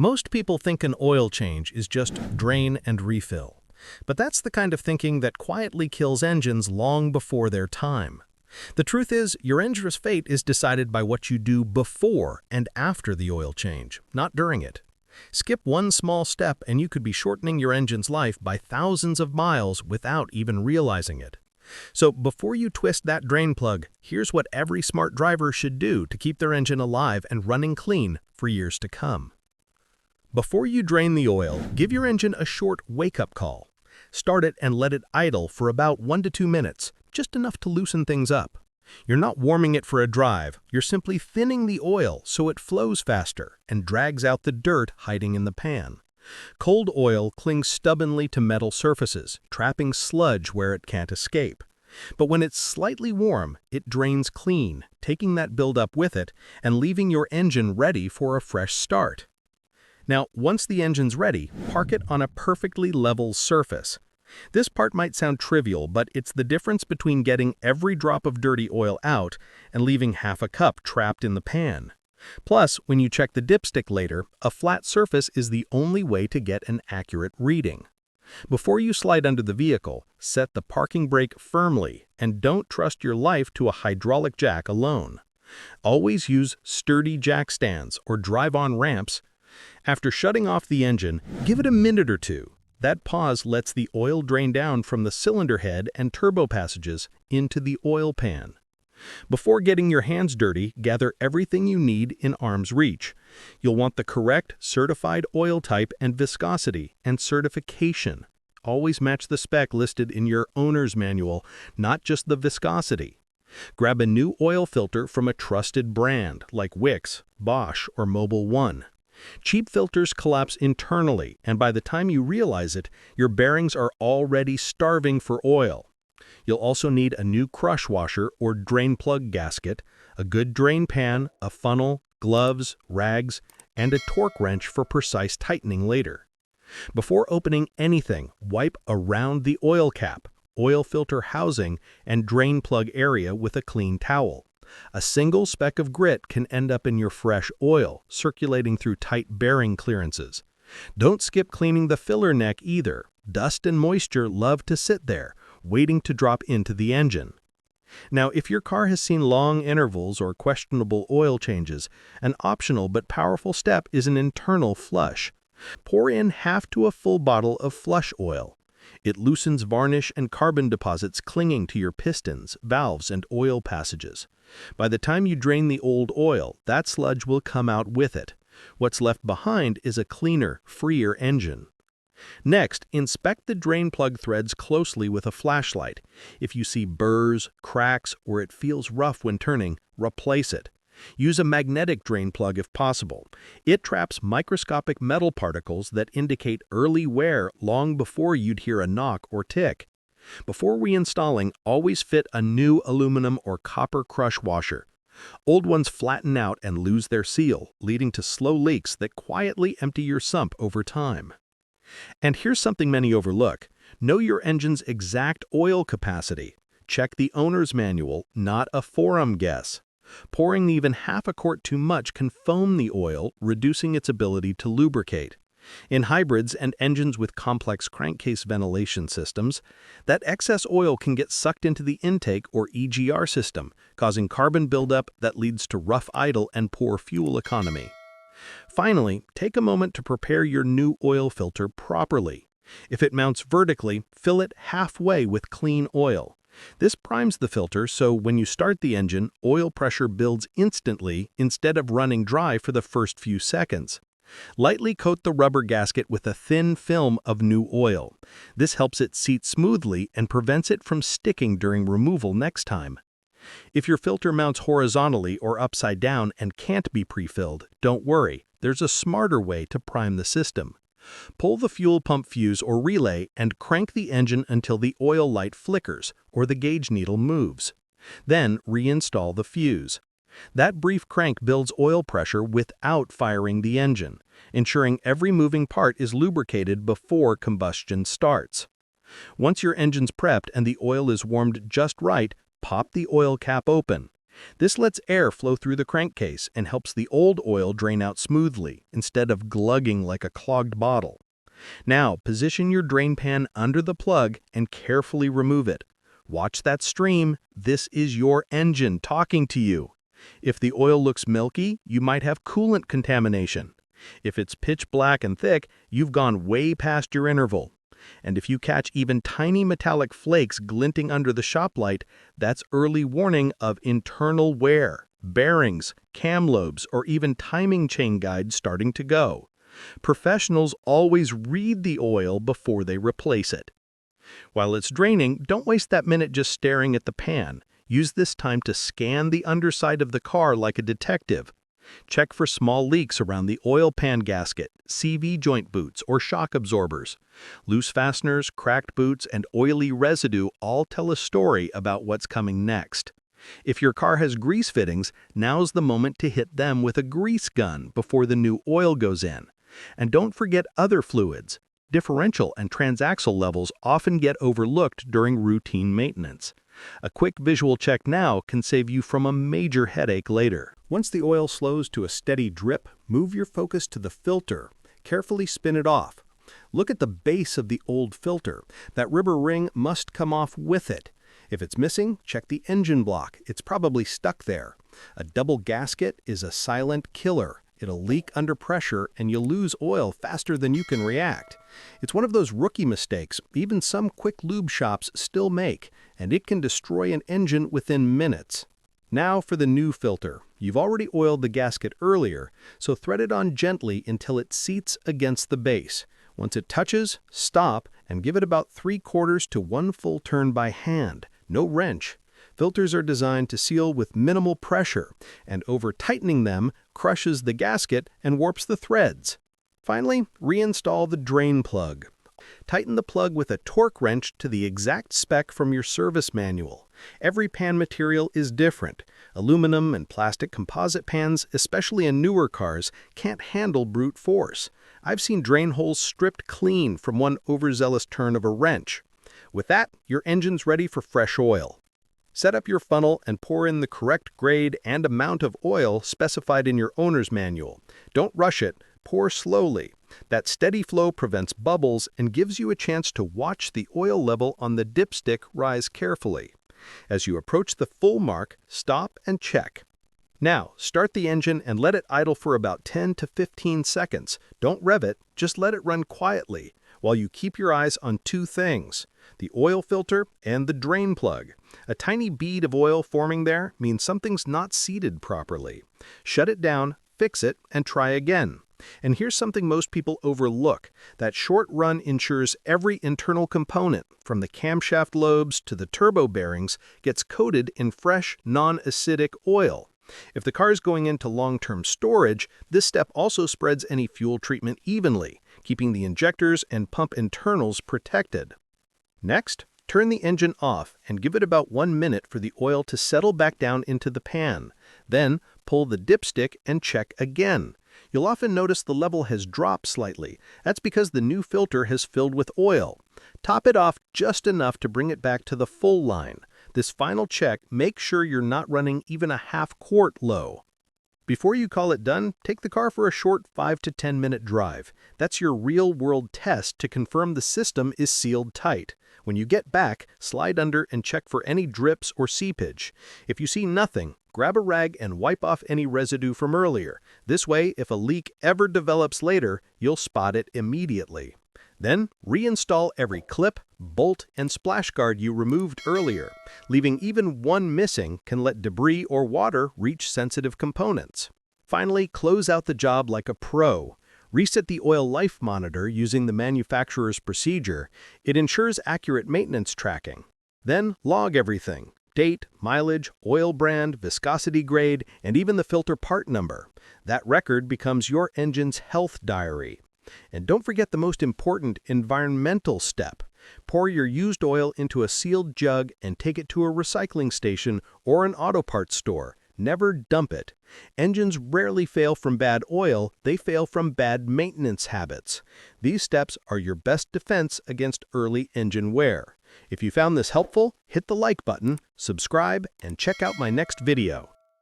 Most people think an oil change is just drain and refill. But that's the kind of thinking that quietly kills engines long before their time. The truth is, your engine's fate is decided by what you do before and after the oil change, not during it. Skip one small step and you could be shortening your engine's life by thousands of miles without even realizing it. So before you twist that drain plug, here's what every smart driver should do to keep their engine alive and running clean for years to come. Before you drain the oil, give your engine a short wake-up call. Start it and let it idle for about 1 to 2 minutes, just enough to loosen things up. You're not warming it for a drive, you're simply thinning the oil so it flows faster and drags out the dirt hiding in the pan. Cold oil clings stubbornly to metal surfaces, trapping sludge where it can't escape. But when it's slightly warm, it drains clean, taking that buildup with it and leaving your engine ready for a fresh start. Now, once the engine's ready, park it on a perfectly level surface. This part might sound trivial, but it's the difference between getting every drop of dirty oil out and leaving half a cup trapped in the pan. Plus, when you check the dipstick later, a flat surface is the only way to get an accurate reading. Before you slide under the vehicle, set the parking brake firmly and don't trust your life to a hydraulic jack alone. Always use sturdy jack stands or drive-on ramps. After shutting off the engine, give it a minute or two. That pause lets the oil drain down from the cylinder head and turbo passages into the oil pan. Before getting your hands dirty, gather everything you need in arm's reach. You'll want the correct certified oil type and viscosity and certification. Always match the spec listed in your owner's manual, not just the viscosity. Grab a new oil filter from a trusted brand like Wix, Bosch, or Mobil 1. Cheap filters collapse internally, and by the time you realize it, your bearings are already starving for oil. You'll also need a new crush washer or drain plug gasket, a good drain pan, a funnel, gloves, rags, and a torque wrench for precise tightening later. Before opening anything, wipe around the oil cap, oil filter housing, and drain plug area with a clean towel. A single speck of grit can end up in your fresh oil, circulating through tight bearing clearances. Don't skip cleaning the filler neck either. Dust and moisture love to sit there, waiting to drop into the engine. Now, if your car has seen long intervals or questionable oil changes, an optional but powerful step is an internal flush. Pour in half to a full bottle of flush oil. It loosens varnish and carbon deposits clinging to your pistons, valves, and oil passages. By the time you drain the old oil, that sludge will come out with it. What's left behind is a cleaner, freer engine. Next, inspect the drain plug threads closely with a flashlight. If you see burrs, cracks, or it feels rough when turning, replace it. Use a magnetic drain plug if possible. It traps microscopic metal particles that indicate early wear long before you'd hear a knock or tick. Before reinstalling, always fit a new aluminum or copper crush washer. Old ones flatten out and lose their seal, leading to slow leaks that quietly empty your sump over time. And here's something many overlook. Know your engine's exact oil capacity. Check the owner's manual, not a forum guess. Pouring even half a quart too much can foam the oil, reducing its ability to lubricate. In hybrids and engines with complex crankcase ventilation systems, that excess oil can get sucked into the intake or EGR system, causing carbon buildup that leads to rough idle and poor fuel economy. Finally, take a moment to prepare your new oil filter properly. If it mounts vertically, fill it halfway with clean oil. This primes the filter so when you start the engine, oil pressure builds instantly instead of running dry for the first few seconds. Lightly coat the rubber gasket with a thin film of new oil. This helps it seat smoothly and prevents it from sticking during removal next time. If your filter mounts horizontally or upside down and can't be pre-filled, don't worry. There's a smarter way to prime the system. Pull the fuel pump fuse or relay and crank the engine until the oil light flickers or the gauge needle moves. Then reinstall the fuse. That brief crank builds oil pressure without firing the engine, ensuring every moving part is lubricated before combustion starts. Once your engine's prepped and the oil is warmed just right, pop the oil cap open. This lets air flow through the crankcase and helps the old oil drain out smoothly, instead of glugging like a clogged bottle. Now, position your drain pan under the plug and carefully remove it. Watch that stream. This is your engine talking to you. If the oil looks milky, you might have coolant contamination. If it's pitch black and thick, you've gone way past your interval. And if you catch even tiny metallic flakes glinting under the shop light, that's early warning of internal wear, bearings, cam lobes, or even timing chain guides starting to go. Professionals always read the oil before they replace it. While it's draining, don't waste that minute just staring at the pan. Use this time to scan the underside of the car like a detective. Check for small leaks around the oil pan gasket, CV joint boots, or shock absorbers. Loose fasteners, cracked boots, and oily residue all tell a story about what's coming next. If your car has grease fittings, now's the moment to hit them with a grease gun before the new oil goes in. And don't forget other fluids. Differential and transaxle levels often get overlooked during routine maintenance. A quick visual check now can save you from a major headache later. Once the oil slows to a steady drip, move your focus to the filter. Carefully spin it off. Look at the base of the old filter. That rubber ring must come off with it. If it's missing, check the engine block. It's probably stuck there. A double gasket is a silent killer. It'll leak under pressure and you'll lose oil faster than you can react. It's one of those rookie mistakes even some quick lube shops still make, and it can destroy an engine within minutes. Now for the new filter. You've already oiled the gasket earlier, so thread it on gently until it seats against the base. Once it touches, stop and give it about 3/4 to 1 full turn by hand. No wrench. Filters are designed to seal with minimal pressure, and over-tightening them crushes the gasket and warps the threads. Finally, reinstall the drain plug. Tighten the plug with a torque wrench to the exact spec from your service manual. Every pan material is different. Aluminum and plastic composite pans, especially in newer cars, can't handle brute force. I've seen drain holes stripped clean from one overzealous turn of a wrench. With that, your engine's ready for fresh oil. Set up your funnel and pour in the correct grade and amount of oil specified in your owner's manual. Don't rush it, pour slowly. That steady flow prevents bubbles and gives you a chance to watch the oil level on the dipstick rise carefully. As you approach the full mark, stop and check. Now, start the engine and let it idle for about 10 to 15 seconds. Don't rev it, just let it run quietly, while you keep your eyes on two things: the oil filter and the drain plug. A tiny bead of oil forming there means something's not seated properly. Shut it down, fix it, and try again. And here's something most people overlook. That short run ensures every internal component, from the camshaft lobes to the turbo bearings, gets coated in fresh, non-acidic oil. If the car is going into long-term storage, this step also spreads any fuel treatment evenly, keeping the injectors and pump internals protected. Next, turn the engine off and give it about 1 minute for the oil to settle back down into the pan. Then, pull the dipstick and check again. You'll often notice the level has dropped slightly. That's because the new filter has filled with oil. Top it off just enough to bring it back to the full line. This final check, make sure you're not running even a half quart low. Before you call it done, take the car for a short 5 to 10 minute drive. That's your real-world test to confirm the system is sealed tight. When you get back, slide under and check for any drips or seepage. If you see nothing, grab a rag and wipe off any residue from earlier. This way, if a leak ever develops later, you'll spot it immediately. Then, reinstall every clip, bolt, and splash guard you removed earlier. Leaving even one missing can let debris or water reach sensitive components. Finally, close out the job like a pro. Reset the oil life monitor using the manufacturer's procedure. It ensures accurate maintenance tracking. Then, log everything: date, mileage, oil brand, viscosity grade, and even the filter part number. That record becomes your engine's health diary. And don't forget the most important environmental step. Pour your used oil into a sealed jug and take it to a recycling station or an auto parts store. Never dump it. Engines rarely fail from bad oil, they fail from bad maintenance habits. These steps are your best defense against early engine wear. If you found this helpful, hit the like button, subscribe, and check out my next video.